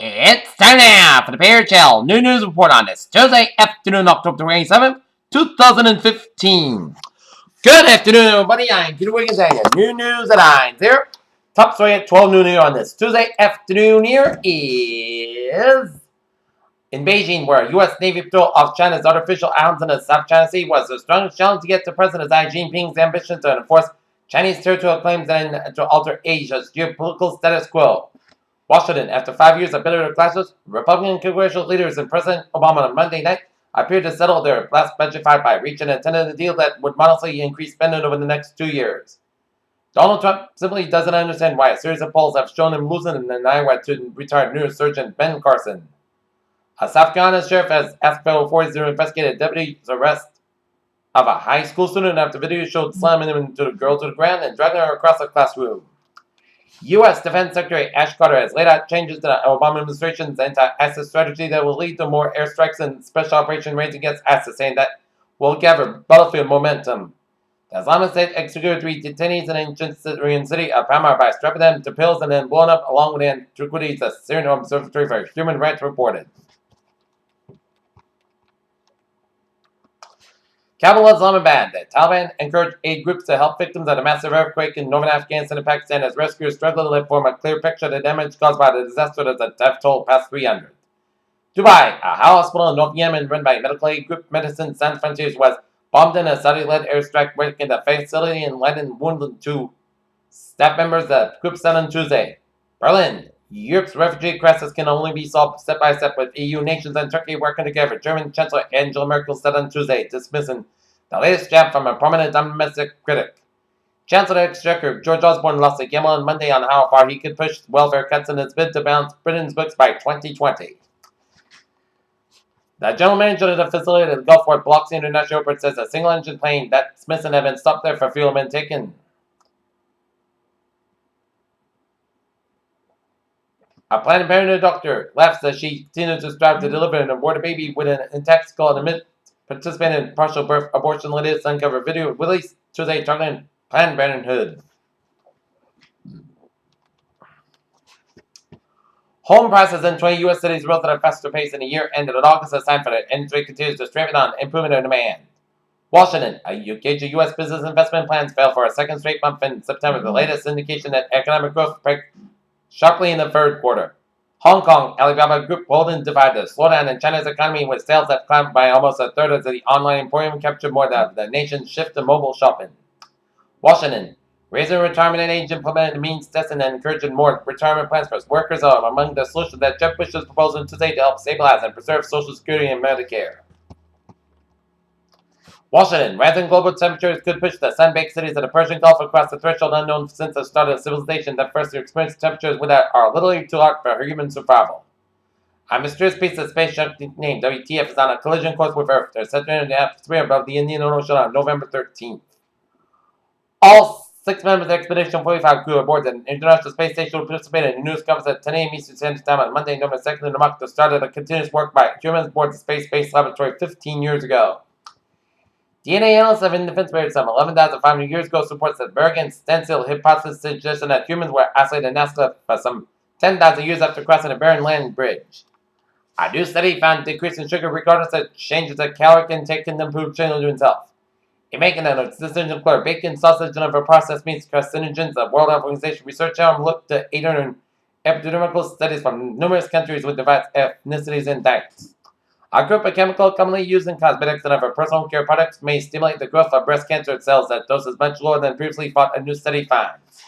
It's time now for the Bear Chill New News Report on this Tuesday afternoon, October 27th, 2015. Good afternoon, everybody. I'm Peter Wiggins, and your new news at 9 here. Top story at 12 noon here on this Tuesday afternoon here is in Beijing, where U.S. Navy patrol off China's artificial islands in the South China Sea was the strongest challenge to get to President Xi Jinping's ambition to enforce Chinese territorial claims and to alter Asia's geopolitical status quo. Washington, after 5 years of bitter clashes, Republican congressional leaders and President Obama on Monday night appeared to settle their last budget fight by reaching a tentative deal that would modestly increase spending over the next 2 years. Donald Trump simply doesn't understand why a series of polls have shown him losing in Iowa to retired neurosurgeon Ben Carson. A South Carolina sheriff has asked federal authorities to investigate a deputy's arrest of a high school student after video showed slamming him into the girl to the ground and dragging her across the classroom. U.S. Defense Secretary Ash Carter has laid out changes to the Obama administration's anti-ISIS strategy that will lead to more airstrikes and special operation raids against ISIS, saying that will gather battlefield momentum. The Islamic State executed 3 detainees in an ancient Syrian city of Hama by strapping them to pills and then blowing up along with the antiquities, the Syrian Observatory for Human Rights reported. Capital Islamabad. The Taliban encouraged aid groups to help victims of the massive earthquake in northern Afghanistan and Pakistan as rescuers struggle to form a clear picture of the damage caused by the disaster as the death toll passed 300. Dubai. A hospital in North Yemen run by medical aid group Medicine Sans Frontiers was bombed in a Saudi-led airstrike breaking the facility and letting wounded 2 staff members of the group said on Tuesday. Berlin. Europe's refugee crisis can only be solved step by step with EU nations and Turkey working together, German Chancellor Angela Merkel said on Tuesday, dismissing the latest jab from a prominent domestic critic. Chancellor Exchequer George Osborne lost a gamble on Monday on how far he could push welfare cuts in his bid to balance Britain's books by 2020. The general manager of the facility at the Gulfport Biloxi International Airport says a single-engine plane that's missing had been stopped there for fuel and been taken. A Planned Parenthood doctor laughs as she continues to strive to deliver and abort a baby with an intact skull and participating in partial birth abortion. Latest uncovered video released Tuesday targeting Planned Parenthood. Home prices in 20 U.S. cities rose at a faster pace in a year ended in August, a sign for the industry continues to strengthen on improvement in demand. Washington, a gauge of U.S. business investment plans fell for a second straight month in September, the latest indication that economic growth peaked sharply in the third quarter. Hong Kong, Alibaba Group holdings divided. The slowdown in China's economy with sales that climbed by almost a third as the online emporium captured more of the nation's shift to mobile shopping. Washington, raising retirement age implemented means testing and encouraging more retirement plans for workers are among the solutions that Jeff Bush is proposing today to help stabilize and preserve Social Security and Medicare. Washington, rising global temperatures could push the sun-baked cities of the Persian Gulf across the threshold unknown since the start of civilization that first experienced temperatures that are literally too hot for human survival. A mysterious piece of space junk named WTF is on a collision course with Earth. They're set in the atmosphere above the Indian Ocean on November 13th. All 6 members of the Expedition 45 crew aboard the International Space Station will participate in a news conference at 10 a.m. Eastern Standard Time on Monday, November 2nd, to mark the start of the continuous work by humans aboard the Space-Based Laboratory 15 years ago. DNA analysts have investigated some 11,500 years ago supports the Bergen stencil hypothesis suggesting that humans were isolated in Alaska for some 10,000 years after crossing a barren land bridge. A new study found decrease in sugar regardless of changes in caloric intake can improve children's health. In making a decision clear, bacon, sausage, and other processed meats carcinogens, the World Health Organization research arm looked at 800 epidemiological studies from numerous countries with diverse ethnicities and diets. A group of chemicals commonly used in cosmetics and other personal care products may stimulate the growth of breast cancer cells at doses much lower than previously thought, a new study finds.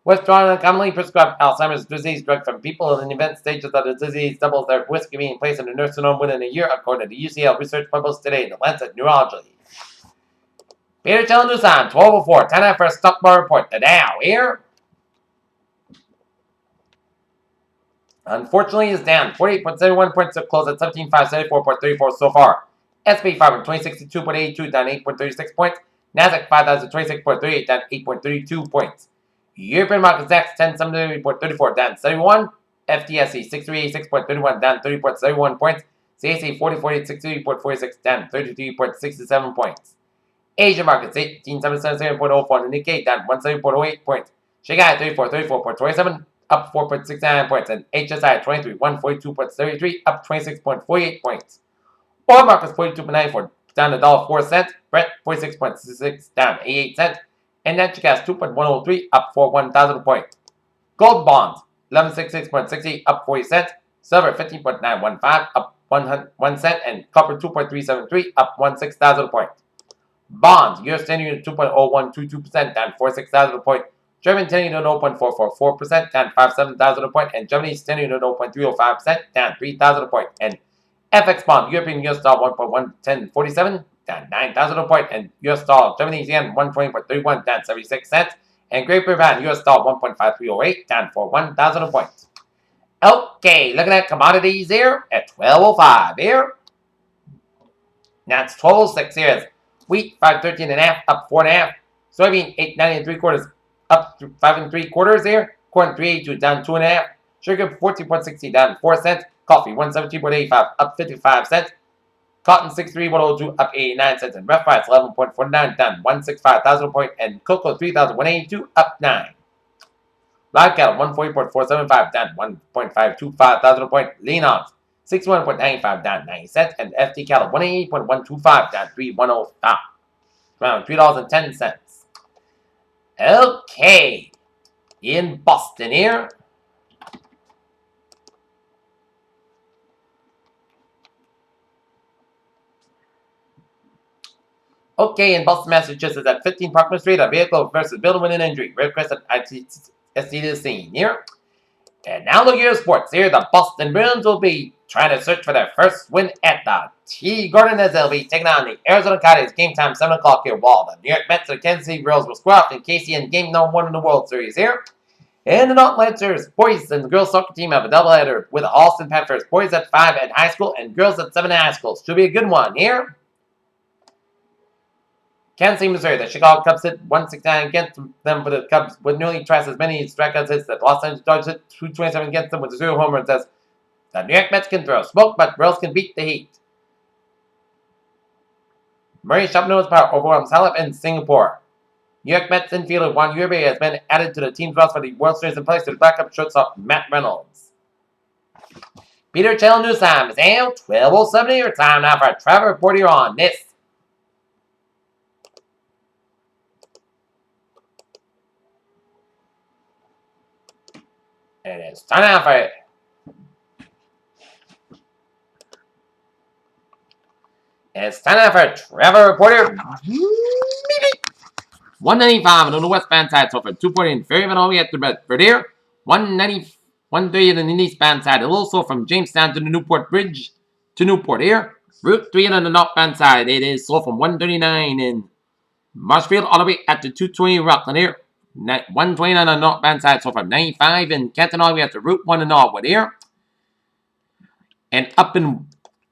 Withdrawing a commonly prescribed Alzheimer's disease drug from people in advanced stages of the disease doubles their risk of being placed in a nursing home within a year, according to UCL research published today in the Lancet Neurology. Peter Chill News on 12:04. Time for a stock bar report. The Dow here. Unfortunately, is down 48.71 points to close at 17,574.34 so far. S&P 500 2062.82 down 8.36 points. Nasdaq 5,026.38 down 8.32 points. European market DAX 1073.34 down 71. FTSE 6386.31 down 30.71 points. CAC 4048.63.46 down 33.67 points. Asian markets 1877.04 and Nikkei down 17.08 points. Shanghai 3434.27 up 4.69 points, and HSI 23, 142.33, up 26.48 points. Oil markets 42.94, down $1.04. Brent 46.66, down 88 cents. And natural gas 2.103, up 41,000 points. Gold bonds 1166.60, up 40 cents. Silver 15.915, up 1 cent. And copper 2.373, up 16,000 points. Bonds, US 10-year 2.0122%, down 46,000 points. German 10-year 0.444%, down 57,000 points. And Germany's 10-year 0.305%, down 3,000 points. And FX bond, European US dollar 1.11047, down 9,000 points. And US dollar, Germany's yen 120.31, down 76 cents. And Great Britain US dollar 1.5308, down for 1,000 points. Okay, looking at commodities here at 12.05 here. Now it's 12.06 here. Wheat 513.5, up 4.5. Soybean 890 3/4, up 5 3/4 here. Corn 382, down 2.5. Sugar 14.60, down 4 cents. Coffee 117.85, up 55 cents. Cotton 63102, up 89 cents. And rough rice 11.49, down 165,000 points. And cocoa 3,182, up 9. Live cattle 140.475, down 1.525 thousand points. Lean hogs 61.95, down 90 cents. And FT cattle 180.125, down 3.105, around $3.10. Okay, in Boston here. Okay, in Boston, Massachusetts, at 15 Parkman Street, a vehicle versus building with an injury. Red Crescent, I see the scene here. And now look at your sports here. The Boston Bruins will be trying to search for their first win at the T. Gordon as they'll be taking on the Arizona Coyotes. Game time 7 o'clock here. While the New York Mets and Kansas City Royals will square off in KC in game number 1 in the World Series here. And the North Lancers boys and girls soccer team have a doubleheader with the Austin Panthers. Boys at 5 at high school and girls at 7 at high school. Should be a good one here. Kansas City, Missouri. The Chicago Cubs hit 169 against them for the Cubs with nearly twice as many strikeouts hits that Los Angeles Dodgers hit 227 against them with 0 home runs. As the New York Mets can throw smoke, but Royals can beat the heat. Murray Chapman's power overwhelms Halep in Singapore. New York Mets infielder Juan Uribe has been added to the team's roster for the World Series in place to backup shortstop Matt Reynolds. Peter Chell News Time is now 12:07 your time now for Trevor Report here on this. And it's time now for it. It's time now for Trevor Reporter. 195 on the westbound side, so for 240 in Fairhaven all the way at the Bedford here. 130 on the eastbound side, a little slow from Jamestown to the Newport Bridge to Newport here. Route 3 on the northbound side, it is slow from 139 in Marshfield all the way at the 220 Rockland here. 129 on the northbound side, so from 95 in Canton all the way at the Route 1 in Norwood here. And up in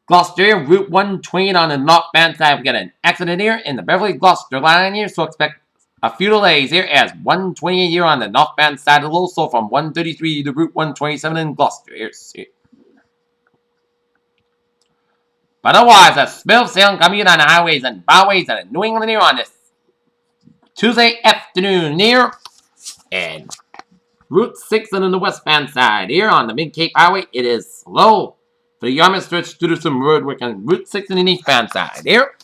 Gloucester, Route 120 on the northbound side, we got an accident here in the Beverly Gloucester line here, so expect a few delays here as 128 here on the northbound side, a little slow from 133 to Route 127 in Gloucester here. But otherwise, a smooth sailing coming on the highways and byways in New England here on this Tuesday afternoon here. And Route 6 on the westbound side here on the Mid-Cape Highway, it is slow for the Yarmouth stretch due to some road work on Route 6 on the eastbound side here.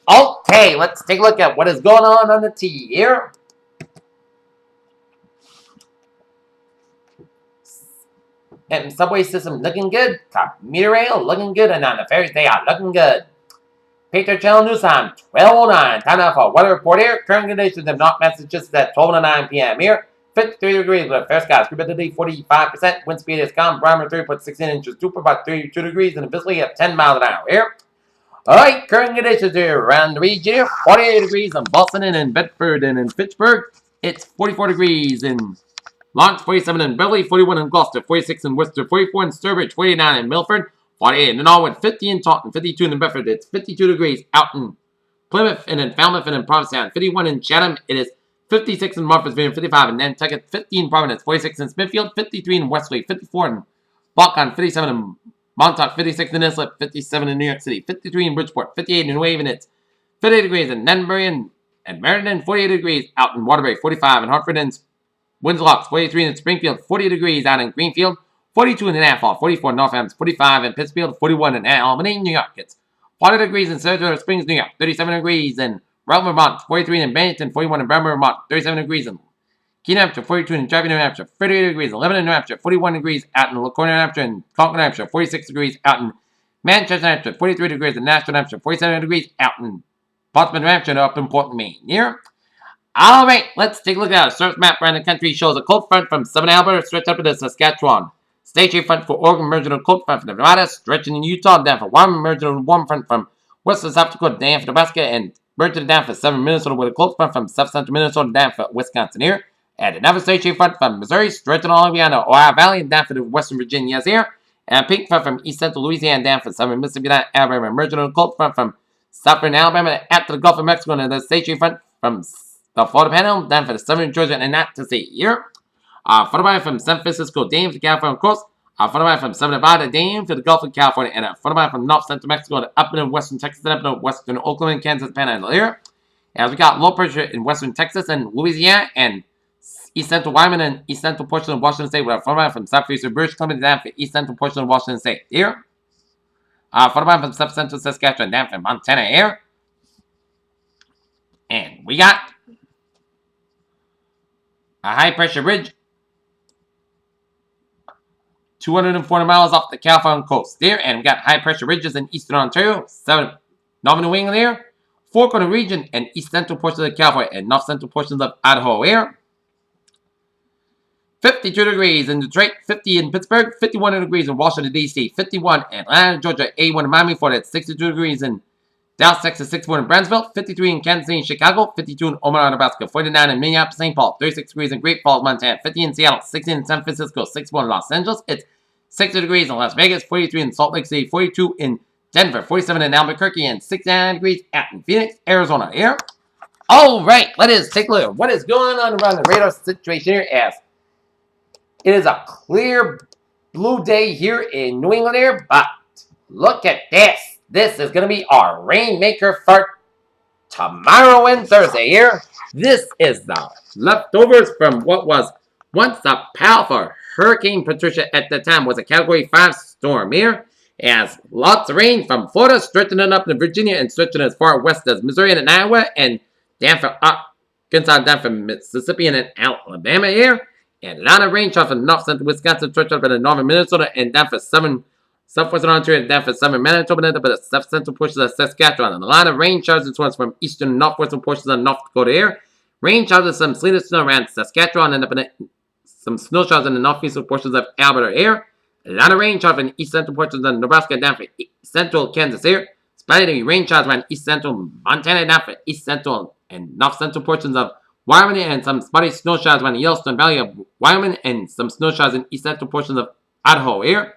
Okay, let's take a look at what is going on the T here. And subway system looking good. Commuter rail looking good. And on the ferries, they are looking good. Patriot Channel News Time, 12:09. Time now for a weather report here. Current conditions in North Massachusetts at 12:09 p.m. here. 53 degrees with a fair sky. Humidity 45%. Wind speed is calm. Barometer 3.16 inches. Super about 32 degrees. And a visibility of 10 miles an hour here. Alright, current conditions here around the region here. 48 degrees in Boston and in Bedford and in Fitchburg. It's 44 degrees in Lawrence, 47 in Beverly, 41 in Gloucester, 46 in Worcester, 44 in Sturbridge, 49 in Milford, 48 in Norwood, 50 in Taunton, 52 in Bedford. It's 52 degrees out in Plymouth and in Falmouth and in Provincetown. 51 in Chatham. It is 56 in Murfreesboro, 55 in Nantucket, 50 in Providence, 46 in Smithfield, 53 in Westlake, 54 in Buncombe, 57 in Montauk, 56 in Islip, 57 in New York City, 53 in Bridgeport, 58 in New Haven. It's 58 degrees in Danbury and Meriden, 48 degrees out in Waterbury, 45 in Hartford and Winds 43 in Springfield, 40 degrees out in Greenfield, 42 in Nashville, 44 in Northampton, 45 in Pittsfield, 41 in Albany, New York. It's 40 degrees in Silver Springs, New York, 37 degrees in Rutland, Vermont, 43 in Bennington, 41 in Bremer, Vermont, 37 degrees in Keene, New Hampshire, 42 in Driving, New Hampshire, 38 degrees in Lebanon, New Hampshire, 41 degrees out in LaCorne, New Hampshire, and Concord, New Hampshire, 46 degrees out in Manchester, New Hampshire, 43 degrees in Nashville, New Hampshire, 47 degrees out in Portsmouth, New Hampshire, and up in Portland, Maine. Here. All right, let's take a look at our surface map around the country. It shows a cold front from southern Alberta stretched up into Saskatchewan. Stationary front for Oregon, merging on a cold front from Nevada, stretching in Utah, down for Wyoming, merging on a warm front from western South Dakota, down for Nebraska, and merging down for southern Minnesota with a cold front from south central Minnesota, down for Wisconsin here. And another stationary front from Missouri, stretching all the way on the Ohio Valley, and down for the western Virginia's here. And a pink front from east central Louisiana, down for southern Mississippi, down Alabama, merging on a cold front from southern Alabama, after the Gulf of Mexico, and the stationary front from the Florida Panhandle, down for the southern Georgia, and not to see here. Followed by from San Francisco, down to the California coast. Followed by from southern Nevada, down to the Gulf of California, and followed by from north central Mexico to up in western Texas, and up in western Oklahoma, Kansas, Panhandle here. As we got low pressure in western Texas and Louisiana, and east central Wyoming and east central portion of Washington State, with a followed by from southeastern British Columbia down for east central portion of Washington State here. Followed by from south central Saskatchewan down for Montana here. And we got a high pressure ridge 240 miles off the California coast there, and we got high pressure ridges in eastern Ontario, northern New England here, four-corner region, and east central portions of California, and north central portions of Idaho here. 52 degrees in Detroit, 50 in Pittsburgh, 51 degrees in Washington, D.C., 51 in Atlanta, Georgia, 81 in Miami, Florida, 62 degrees in Dallas, Texas, 64 in Brownsville, 53 in Kansas City and Chicago, 52 in Omaha, Nebraska, 49 in Minneapolis, St. Paul, 36 degrees in Great Falls, Montana, 50 in Seattle, 16 in San Francisco, 61 in Los Angeles, it's 60 degrees in Las Vegas, 43 in Salt Lake City, 42 in Denver, 47 in Albuquerque, and 69 degrees out in Phoenix, Arizona here. All right, let us take a look at what is going on around the radar situation here as it is a clear blue day here in New England here, but look at this. This is going to be our rainmaker for tomorrow and Thursday here. This is the leftovers from what was once a powerful Hurricane Patricia at the time was a Category 5 storm here. As lots of rain from Florida, stretching up to Virginia and stretching as far west as Missouri and Iowa, and down for Arkansas, down from Mississippi and Alabama here. And a lot of rain showers from north central Wisconsin, stretching up into northern Minnesota, and down for southwestern Ontario, and down for southern Manitoba, and up the south central portions of Saskatchewan. And a lot of rain showers as well as from eastern and northwestern portions of North Dakota here. Rain showers and some sleet and snow around Saskatchewan, and up in some snow showers in the northeastern portions of Alberta here. A lot of rain showers in east central portions of Nebraska, down for central Kansas here. Spotty rain showers around east central Montana, down for east central and north central portions of Wyoming, and some spotty snow showers around the Yellowstone Valley of Wyoming, and some snow showers in east central portions of Idaho here.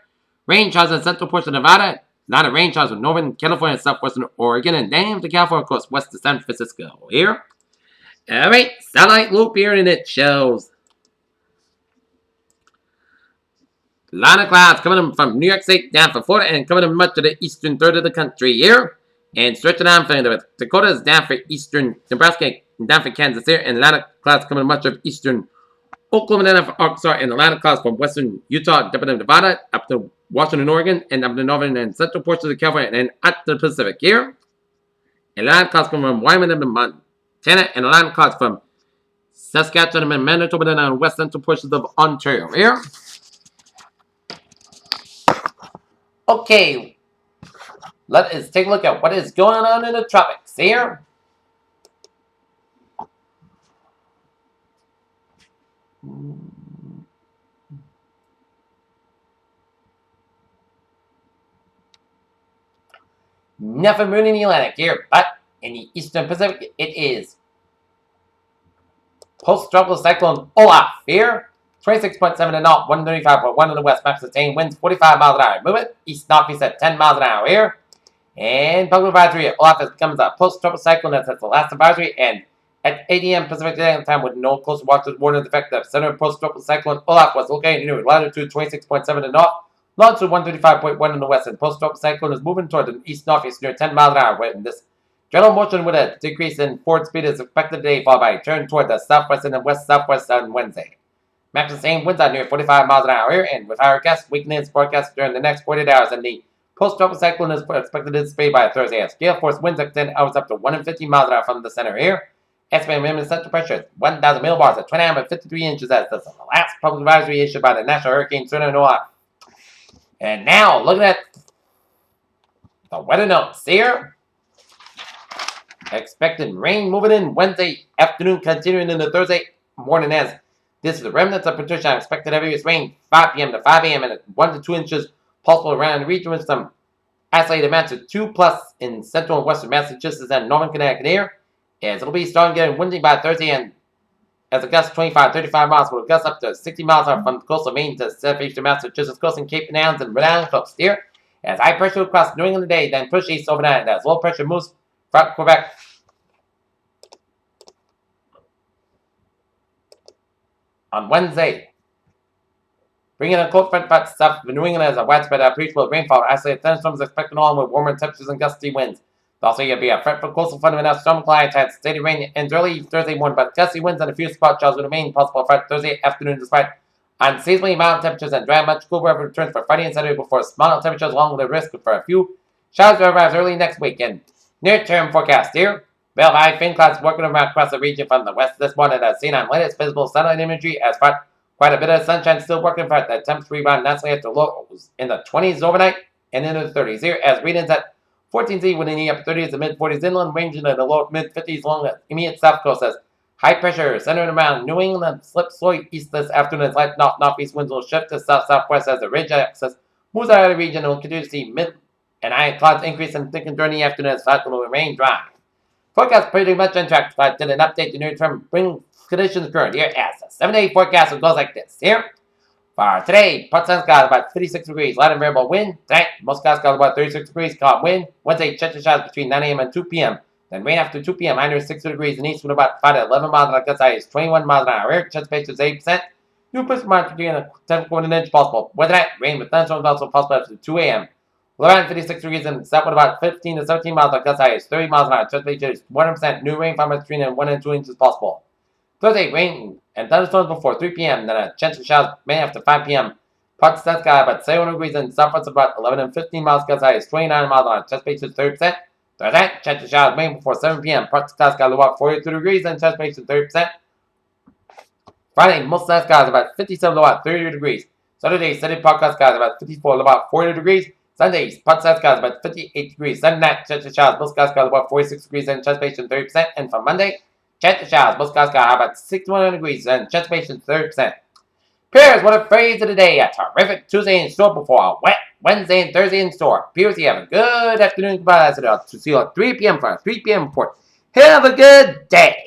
Rain showers in central portion of Nevada. A lot of rain showers in northern California and southwestern Oregon, and down the California coast west to San Francisco here. Alright, satellite loop here, and it shows a lot of clouds coming in from New York State down from Florida, and coming in much of the eastern third of the country here. And stretching down from the Dakotas down for eastern Nebraska, and down for Kansas here, and a lot of clouds coming in much of eastern Oklahoma, down for Arkansas, and a lot of clouds from western Utah, up to Nevada, up to Washington, Oregon, and up to northern and central portions of California, and up to the Pacific here. And a lot of clouds coming from Wyoming and Montana, and a lot of clouds from Saskatchewan and Manitoba, and west central portions of Ontario here. Okay, let us take a look at what is going on in the tropics here. Nothing moon in the Atlantic here, but in the eastern Pacific, it is post-tropical cyclone Olaf here. 26.7 to north, 135.1 to the west, max sustained winds 45 miles an hour. Movement east-northeast at 10 miles an hour here. And public advisory Olaf has become a post-tropical cyclone that's the last advisory, and at 8 a.m. Pacific Daylight Time with no coastal watches warning the effect that center post-tropical cyclone Olaf was located in latitude 26.7 to north, longitude 135.1 in the west, and post-tropical cyclone is moving toward the east-northeast near 10 miles an hour. When this general motion with a decrease in forward speed is expected today, followed by a turn toward the southwest and west-southwest on Wednesday. Max the same winds out near 45 miles an hour here, and with higher gusts, weakness forecast during the next 48 hours, and the post-tropical cyclone is expected to dissipate by Thursday as gale force winds extend hours up to 150 miles an hour from the center here. Estimated minimum central pressure is 1,000 millibars at 29.53 inches as this is the last public advisory issued by the National Hurricane Center in Hawaii. And now, looking at the weather notes here. Expected rain moving in Wednesday afternoon, continuing into Thursday morning as this is the remnants of Patricia. Expected heaviest rain 5 p.m. to 5 a.m. and 1 to 2 inches possible around the region with some isolated amounts of 2+ in central and western Massachusetts and northern Connecticut here. As it'll be starting getting windy by Thursday and as a gust 25-35 miles will gust up to 60 miles from the coast of Maine to southeastern Massachusetts coast and Cape and Islands and Rhode Island coast here. As high pressure will cross New England today, then push east overnight as low pressure moves from Quebec on Wednesday. Bringing a cold front but south of New England as a widespread appreciable rainfall. Isolated thunderstorms expected along with warmer temperatures and gusty winds. Also, you'll be a fretful coastal front of enough storm clouds had steady rain ends early Thursday morning, but gusty winds and a few spot showers will remain possible for Thursday afternoon despite unseasonably mild temperatures and dry, much cooler weather returns for Friday and Saturday before mild temperatures along with the risk for a few showers will arrive early next weekend. Near-term forecast here. Well, high thin clouds working around across the region from the west this morning as seen on latest visible satellite imagery as far quite a bit of sunshine still working for the temperature rebound nicely after lows in the 20s overnight and into the 30s here as readings at 14Z within the upper 30s to mid-40s inland, ranging in the low mid-50s along the immediate south coast as high pressure centered around New England slips slowly east this afternoon as light northeast winds will shift to south-southwest as the ridge axis moves out of the region and will continue to see mid and high clouds increase and thicken during the afternoon as clouds will remain dry. Forecast pretty much on track, but did an update to near-term spring conditions current here as the 7-day forecast goes like this here. For today, part sun skies about 56 degrees, light and variable wind. Tonight, most skies got about 36 degrees, calm wind. Wednesday, chance of showers between 9 a.m. and 2 p.m. Then rain after 2 p.m. 160 degrees in east with about 5 to 11 miles an hour. Gust is 21 miles an hour. Air chance base is 8%. New precipitation margin between a 10 inch possible. Weather night, rain with thunderstorms also possible after 2 a.m. Low around 56 degrees and south with about 15 to 17 miles an hour. Gust is 30 miles an hour. Chance base is 100%. New rain from between 1 and 2 inches possible. Thursday, rain and thunderstorms before 3 p.m. Then a chance of showers may after 5 p.m. Parts of the sky about 71 degrees and southwest about 11 and 15 miles. Gust is 29 miles an hour. Chance base is 30%. Thursday, chance of showers may before 7 p.m. Parts of the sky about 42 degrees and chance base is 30%. Friday, most of the sky is about 57 to about 30 degrees. Saturday, steady part of the sky is about 54 to about 40 degrees. Sunday, parts of the sky is about 58 degrees. Sunday night, chance of showers, most sky is about 46 degrees and chance base is 30%. And for Monday, chance of showers, most sky is about 61 degrees and chance base is 30%. Here's what a phrase of the day. A terrific Tuesday in store before a wet Wednesday and Thursday in store. Piers, you have a good afternoon. Goodbye. To see you at 3 p.m. for a 3 p.m. report. Have a good day.